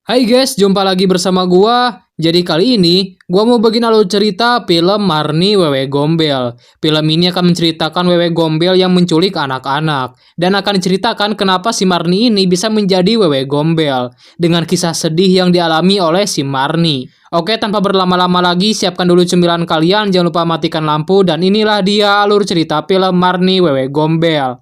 Hai guys, jumpa lagi bersama gua. Jadi kali ini gua mau bagiin alur cerita film Marni Wewe Gombel. Film ini akan menceritakan Wewe Gombel yang menculik anak-anak dan akan diceritakan kenapa si Marni ini bisa menjadi Wewe Gombel dengan kisah sedih yang dialami oleh si Marni. Oke, tanpa berlama-lama lagi, siapkan dulu cemilan kalian, jangan lupa matikan lampu, dan inilah dia alur cerita film Marni Wewe Gombel.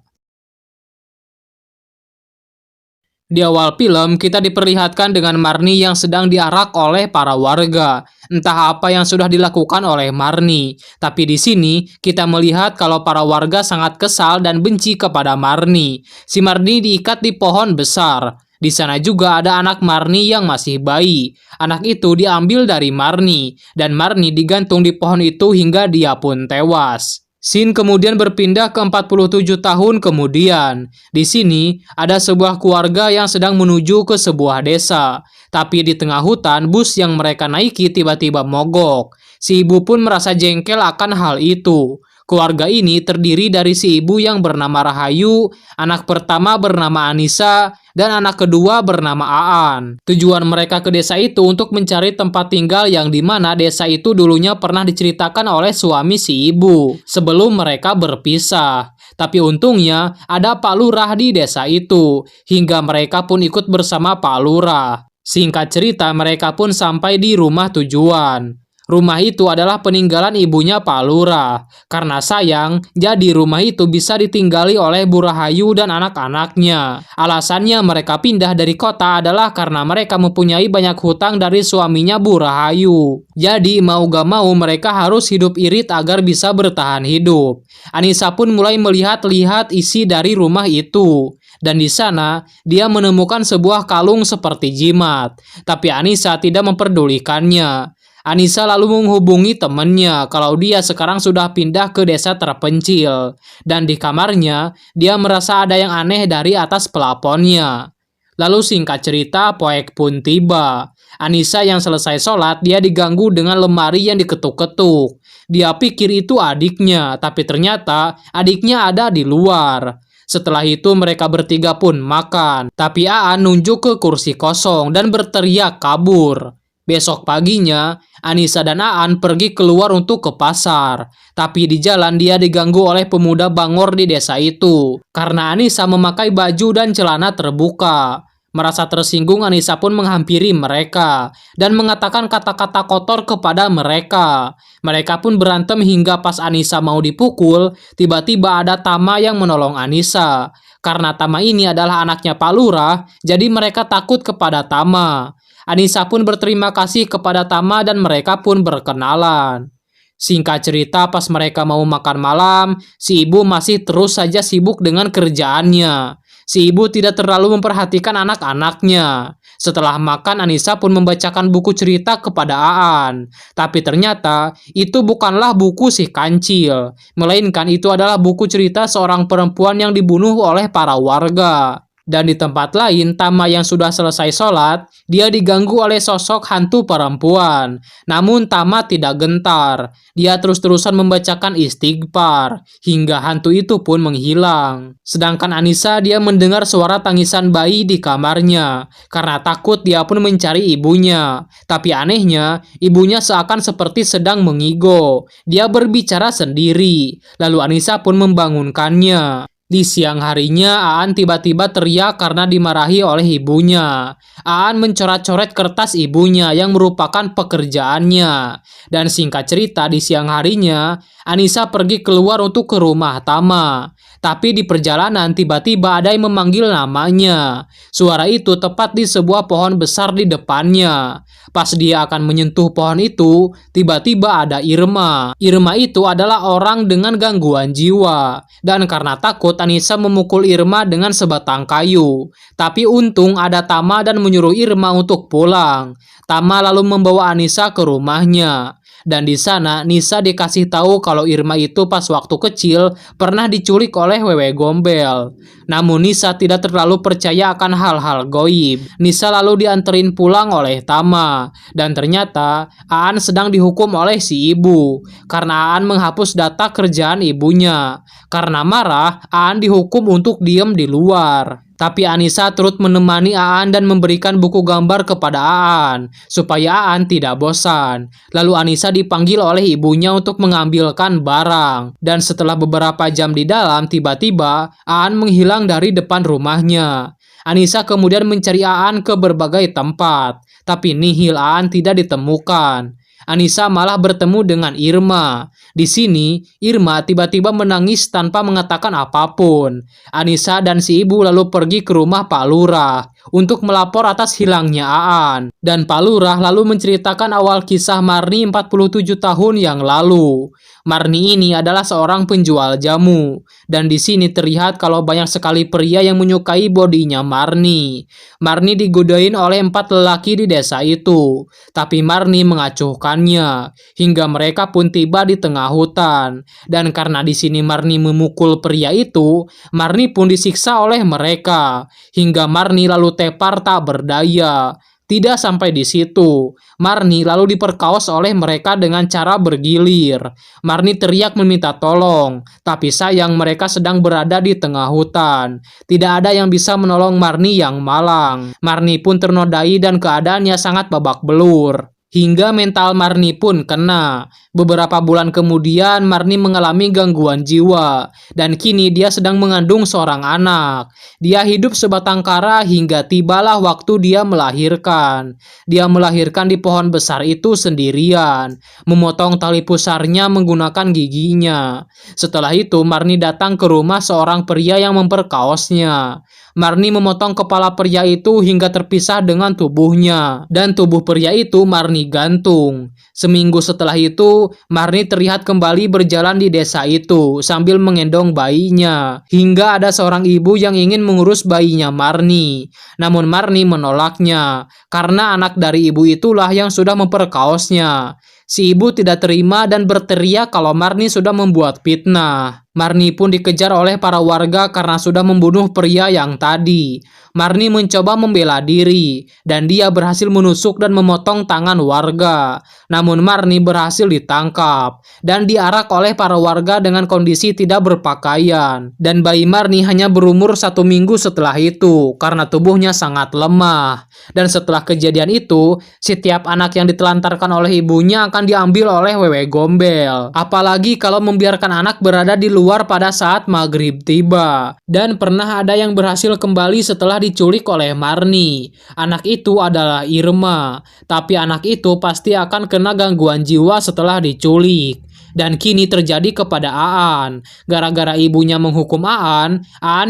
Di awal film, kita diperlihatkan dengan Marni yang sedang diarak oleh para warga. Entah apa yang sudah dilakukan oleh Marni. Tapi di sini, kita melihat kalau para warga sangat kesal dan benci kepada Marni. Si Marni diikat di pohon besar. Di sana juga ada anak Marni yang masih bayi. Anak itu diambil dari Marni, dan Marni digantung di pohon itu hingga dia pun tewas. Scene kemudian berpindah ke 47 tahun kemudian. Di sini, ada sebuah keluarga yang sedang menuju ke sebuah desa. Tapi di tengah hutan, bus yang mereka naiki tiba-tiba mogok. Si ibu pun merasa jengkel akan hal itu. Keluarga ini terdiri dari si ibu yang bernama Rahayu, anak pertama bernama Anissa, dan anak kedua bernama Aan. Tujuan mereka ke desa itu untuk mencari tempat tinggal yang dimana desa itu dulunya pernah diceritakan oleh suami si ibu sebelum mereka berpisah. Tapi untungnya ada Pak Lurah di desa itu, hingga mereka pun ikut bersama Pak Lurah. Singkat cerita, mereka pun sampai di rumah tujuan. Rumah itu adalah peninggalan ibunya Pak Lurah. Karena sayang, jadi rumah itu bisa ditinggali oleh Bu Rahayu dan anak-anaknya. Alasannya mereka pindah dari kota adalah karena mereka mempunyai banyak hutang dari suaminya Bu Rahayu. Jadi mau gak mau mereka harus hidup irit agar bisa bertahan hidup. Anissa pun mulai melihat-lihat isi dari rumah itu. Dan di sana, dia menemukan sebuah kalung seperti jimat. Tapi Anissa tidak memperdulikannya. Anissa lalu menghubungi temannya kalau dia sekarang sudah pindah ke desa terpencil. Dan di kamarnya, dia merasa ada yang aneh dari atas pelaponnya. Lalu singkat cerita, Poek pun tiba. Anissa yang selesai sholat, dia diganggu dengan lemari yang diketuk-ketuk. Dia pikir itu adiknya, tapi ternyata adiknya ada di luar. Setelah itu mereka bertiga pun makan. Tapi Aan nunjuk ke kursi kosong dan berteriak kabur. Besok paginya, Anissa dan Aan pergi keluar untuk ke pasar. Tapi di jalan dia diganggu oleh pemuda bangor di desa itu. Karena Anissa memakai baju dan celana terbuka. Merasa tersinggung, Anissa pun menghampiri mereka dan mengatakan kata-kata kotor kepada mereka. Mereka pun berantem hingga pas Anissa mau dipukul, tiba-tiba ada Tama yang menolong Anissa. Karena Tama ini adalah anaknya Pak Lurah, jadi mereka takut kepada Tama. Anissa pun berterima kasih kepada Tama dan mereka pun berkenalan. Singkat cerita, pas mereka mau makan malam, si ibu masih terus saja sibuk dengan kerjaannya. Si ibu tidak terlalu memperhatikan anak-anaknya. Setelah makan, Anissa pun membacakan buku cerita kepada Aan. Tapi ternyata itu bukanlah buku si kancil, melainkan itu adalah buku cerita seorang perempuan yang dibunuh oleh para warga. Dan di tempat lain, Tama yang sudah selesai sholat, dia diganggu oleh sosok hantu perempuan. Namun Tama tidak gentar. Dia terus-terusan membacakan istighfar, hingga hantu itu pun menghilang. Sedangkan Anissa, dia mendengar suara tangisan bayi di kamarnya. Karena takut, dia pun mencari ibunya. Tapi anehnya, ibunya seakan seperti sedang mengigo. Dia berbicara sendiri. Lalu Anissa pun membangunkannya. Di siang harinya, Aan tiba-tiba teriak karena dimarahi oleh ibunya. Aan mencoret-coret kertas ibunya yang merupakan pekerjaannya. Dan singkat cerita, di siang harinya, Anissa pergi keluar untuk ke rumah Tama. Tapi di perjalanan tiba-tiba ada yang memanggil namanya. Suara itu tepat di sebuah pohon besar di depannya. Pas dia akan menyentuh pohon itu, tiba-tiba ada Irma. Irma itu adalah orang dengan gangguan jiwa. Dan karena takut, Anissa memukul Irma dengan sebatang kayu. Tapi untung ada Tama dan menyuruh Irma untuk pulang. Tama lalu membawa Anissa ke rumahnya. Dan di sana Nisa dikasih tahu kalau Irma itu pas waktu kecil pernah diculik oleh Wewe Gombel. Namun Nisa tidak terlalu percaya akan hal-hal goib. Nisa lalu dianterin pulang oleh Tama. Dan ternyata Aan sedang dihukum oleh si ibu. Karena Aan menghapus data kerjaan ibunya. Karena marah, Aan dihukum untuk diem di luar. Tapi Anissa turut menemani Aan dan memberikan buku gambar kepada Aan, supaya Aan tidak bosan. Lalu Anissa dipanggil oleh ibunya untuk mengambilkan barang. Dan setelah beberapa jam di dalam, tiba-tiba Aan menghilang dari depan rumahnya. Anissa kemudian mencari Aan ke berbagai tempat, tapi nihil Aan tidak ditemukan. Anissa malah bertemu dengan Irma. Di sini, Irma tiba-tiba menangis tanpa mengatakan apapun. Anissa dan si ibu lalu pergi ke rumah Pak Lurah untuk melapor atas hilangnya Aan. Dan Pak Lurah lalu menceritakan awal kisah Marni 47 tahun yang lalu. Marni ini adalah seorang penjual jamu. Dan di sini terlihat kalau banyak sekali pria yang menyukai bodinya Marni. Marni digodain oleh 4 lelaki di desa itu. Tapi Marni mengacuhkannya. Hingga mereka pun tiba di tengah hutan. Dan karena di sini Marni memukul pria itu, Marni pun disiksa oleh mereka. Hingga Marni lalu tepar tak berdaya. Tidak sampai di situ, Marni lalu diperkaos oleh mereka dengan cara bergilir. Marni teriak meminta tolong, tapi sayang mereka sedang berada di tengah hutan. Tidak ada yang bisa menolong Marni yang malang. Marni pun ternodai dan keadaannya sangat babak belur. Hingga mental Marni pun kena. Beberapa bulan kemudian Marni mengalami gangguan jiwa. Dan kini dia sedang mengandung seorang anak. Dia hidup sebatang kara hingga tibalah waktu dia melahirkan. Dia melahirkan di pohon besar itu sendirian. Memotong tali pusarnya menggunakan giginya. Setelah itu Marni datang ke rumah seorang pria yang memperkaosnya. Marni memotong kepala pria itu hingga terpisah dengan tubuhnya. Dan tubuh pria itu Marni gantung. Seminggu setelah itu, Marni terlihat kembali berjalan di desa itu sambil mengendong bayinya. Hingga ada seorang ibu yang ingin mengurus bayinya Marni. Namun Marni menolaknya, karena anak dari ibu itulah yang sudah memperkaosnya. Si ibu tidak terima dan berteriak kalau Marni sudah membuat fitnah. Marni pun dikejar oleh para warga karena sudah membunuh pria yang tadi. Marni mencoba membela diri, dan dia berhasil menusuk dan memotong tangan warga. Namun Marni berhasil ditangkap, dan diarak oleh para warga dengan kondisi tidak berpakaian. Dan bayi Marni hanya berumur 1 minggu setelah itu, karena tubuhnya sangat lemah. Dan setelah kejadian itu, setiap anak yang ditelantarkan oleh ibunya akan diambil oleh wewe gombel. Apalagi kalau membiarkan anak berada di luar pada saat maghrib tiba. Dan pernah ada yang berhasil kembali setelah diculik oleh Marni. Anak itu adalah Irma. Tapi anak itu pasti akan kena gangguan jiwa setelah diculik. Dan kini terjadi kepada Aan. Gara-gara ibunya menghukum Aan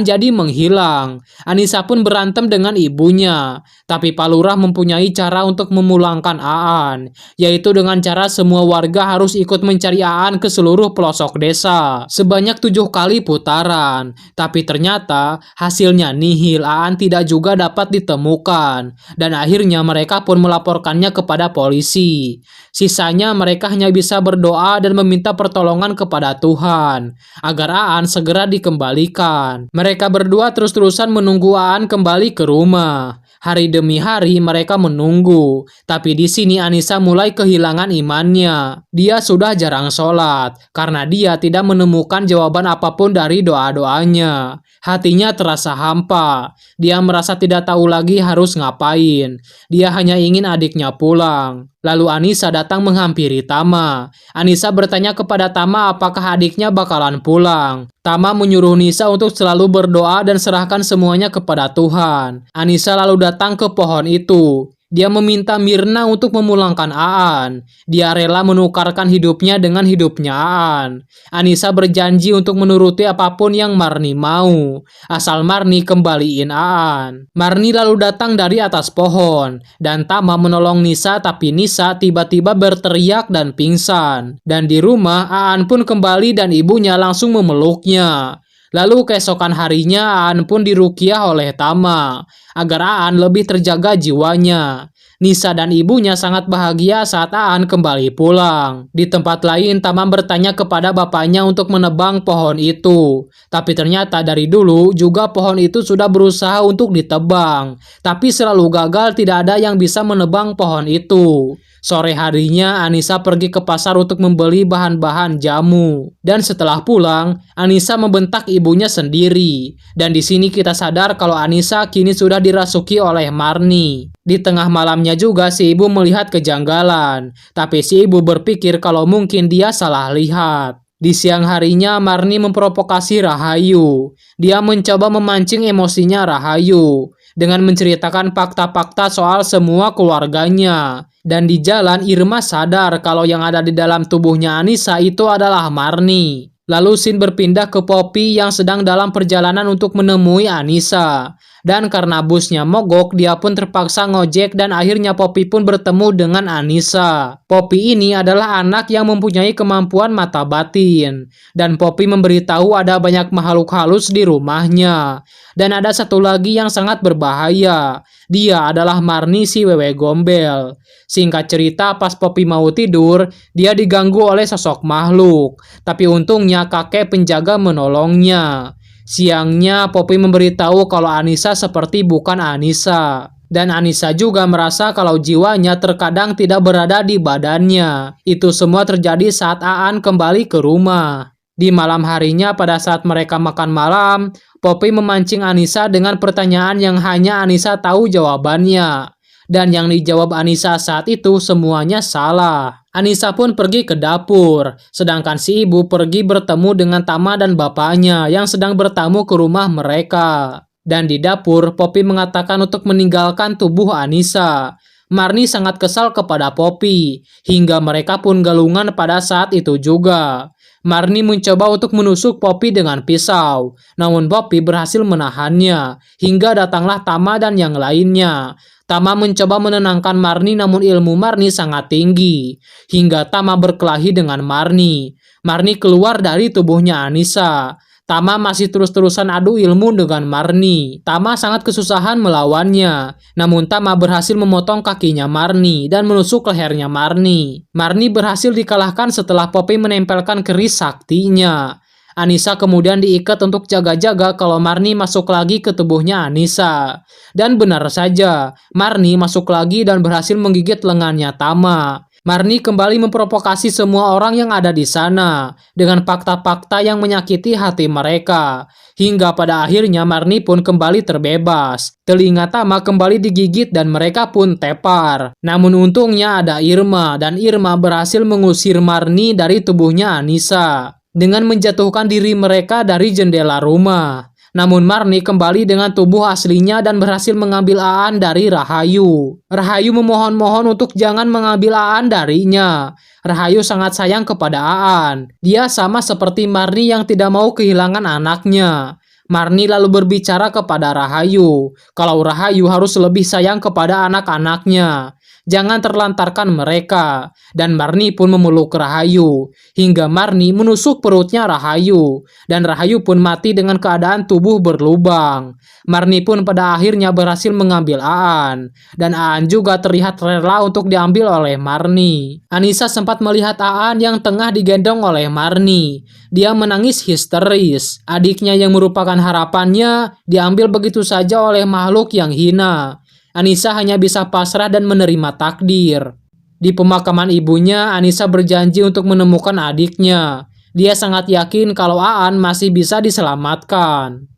jadi menghilang. Anissa pun berantem dengan ibunya. Tapi Pak Lurah mempunyai cara untuk memulangkan Aan, yaitu dengan cara semua warga harus ikut mencari Aan ke seluruh pelosok desa sebanyak 7 kali putaran. Tapi ternyata hasilnya nihil. Aan tidak juga dapat ditemukan. Dan akhirnya mereka pun melaporkannya kepada polisi. Sisanya mereka hanya bisa berdoa dan meminta pertolongan kepada Tuhan agar Aan segera dikembalikan. Mereka berdua terus-terusan menunggu Aan kembali ke rumah. Hari demi hari mereka menunggu, tapi di sini Anissa mulai kehilangan imannya. Dia sudah jarang sholat karena dia tidak menemukan jawaban apapun dari doa-doanya. Hatinya terasa hampa. Dia merasa tidak tahu lagi harus ngapain. Dia hanya ingin adiknya pulang. Lalu Anissa datang menghampiri Tama. Anissa bertanya kepada Tama apakah adiknya bakalan pulang. Tama menyuruh Nisa untuk selalu berdoa dan serahkan semuanya kepada Tuhan. Anissa lalu datang ke pohon itu. Dia meminta Mirna untuk memulangkan Aan. Dia rela menukarkan hidupnya dengan hidupnya Aan. Anissa berjanji untuk menuruti apapun yang Marni mau, asal Marni kembaliin Aan. Marni lalu datang dari atas pohon, dan Tama menolong Nisa, tapi Nisa tiba-tiba berteriak dan pingsan. Dan di rumah, Aan pun kembali dan ibunya langsung memeluknya. Lalu keesokan harinya Aan pun diruqyah oleh Tama agar Aan lebih terjaga jiwanya. Nisa dan ibunya sangat bahagia saat Aan kembali pulang. Di tempat lain Tama bertanya kepada bapaknya untuk menebang pohon itu. Tapi ternyata dari dulu juga pohon itu sudah berusaha untuk ditebang. Tapi selalu gagal, tidak ada yang bisa menebang pohon itu. Sore harinya Anissa pergi ke pasar untuk membeli bahan-bahan jamu. Dan setelah pulang, Anissa membentak ibunya sendiri. Dan di sini kita sadar kalau Anissa kini sudah dirasuki oleh Marni. Di tengah malamnya juga si ibu melihat kejanggalan. Tapi si ibu berpikir kalau mungkin dia salah lihat. Di siang harinya Marni memprovokasi Rahayu. Dia mencoba memancing emosinya Rahayu dengan menceritakan fakta-fakta soal semua keluarganya. Dan di jalan Irma sadar kalau yang ada di dalam tubuhnya Anissa itu adalah Marni. Lalu scene berpindah ke Poppy yang sedang dalam perjalanan untuk menemui Anissa. Dan karena busnya mogok, dia pun terpaksa ngojek dan akhirnya Poppy pun bertemu dengan Anissa. Poppy ini adalah anak yang mempunyai kemampuan mata batin. Dan Poppy memberitahu ada banyak makhluk halus di rumahnya. Dan ada satu lagi yang sangat berbahaya. Dia adalah Marni si wewe gombel. Singkat cerita, pas Poppy mau tidur, dia diganggu oleh sosok makhluk. Tapi untungnya kakek penjaga menolongnya. Siangnya, Poppy memberitahu kalau Anissa seperti bukan Anissa. Dan Anissa juga merasa kalau jiwanya terkadang tidak berada di badannya. Itu semua terjadi saat Aan kembali ke rumah. Di malam harinya pada saat mereka makan malam, Poppy memancing Anissa dengan pertanyaan yang hanya Anissa tahu jawabannya. Dan yang dijawab Anissa saat itu semuanya salah. Anissa pun pergi ke dapur, sedangkan si ibu pergi bertemu dengan Tama dan bapaknya yang sedang bertamu ke rumah mereka. Dan di dapur, Poppy mengatakan untuk meninggalkan tubuh Anissa. Marni sangat kesal kepada Poppy, hingga mereka pun galungan pada saat itu juga. Marni mencoba untuk menusuk Poppy dengan pisau, namun Poppy berhasil menahannya, hingga datanglah Tama dan yang lainnya. Tama mencoba menenangkan Marni namun ilmu Marni sangat tinggi, hingga Tama berkelahi dengan Marni. Marni keluar dari tubuhnya Anissa. Tama masih terus-terusan adu ilmu dengan Marni. Tama sangat kesusahan melawannya, namun Tama berhasil memotong kakinya Marni dan menusuk lehernya Marni. Marni berhasil dikalahkan setelah Poppy menempelkan keris saktinya. Anissa kemudian diikat untuk jaga-jaga kalau Marni masuk lagi ke tubuhnya Anissa. Dan benar saja, Marni masuk lagi dan berhasil menggigit lengannya Tama. Marni kembali memprovokasi semua orang yang ada di sana dengan fakta-fakta yang menyakiti hati mereka. Hingga pada akhirnya Marni pun kembali terbebas. Telinga Tama kembali digigit dan mereka pun tepar. Namun untungnya ada Irma dan Irma berhasil mengusir Marni dari tubuhnya Anissa dengan menjatuhkan diri mereka dari jendela rumah. Namun Marni kembali dengan tubuh aslinya dan berhasil mengambil Aan dari Rahayu. Rahayu memohon-mohon untuk jangan mengambil Aan darinya. Rahayu sangat sayang kepada Aan. Dia sama seperti Marni yang tidak mau kehilangan anaknya. Marni lalu berbicara kepada Rahayu kalau Rahayu harus lebih sayang kepada anak-anaknya. Jangan terlantarkan mereka. Dan Marni pun memeluk Rahayu, hingga Marni menusuk perutnya Rahayu, dan Rahayu pun mati dengan keadaan tubuh berlubang. Marni pun pada akhirnya berhasil mengambil Aan, dan Aan juga terlihat rela untuk diambil oleh Marni. Anissa sempat melihat Aan yang tengah digendong oleh Marni. Dia menangis histeris. Adiknya yang merupakan harapannya diambil begitu saja oleh makhluk yang hina. Anissa hanya bisa pasrah dan menerima takdir. Di pemakaman ibunya, Anissa berjanji untuk menemukan adiknya. Dia sangat yakin kalau Aan masih bisa diselamatkan.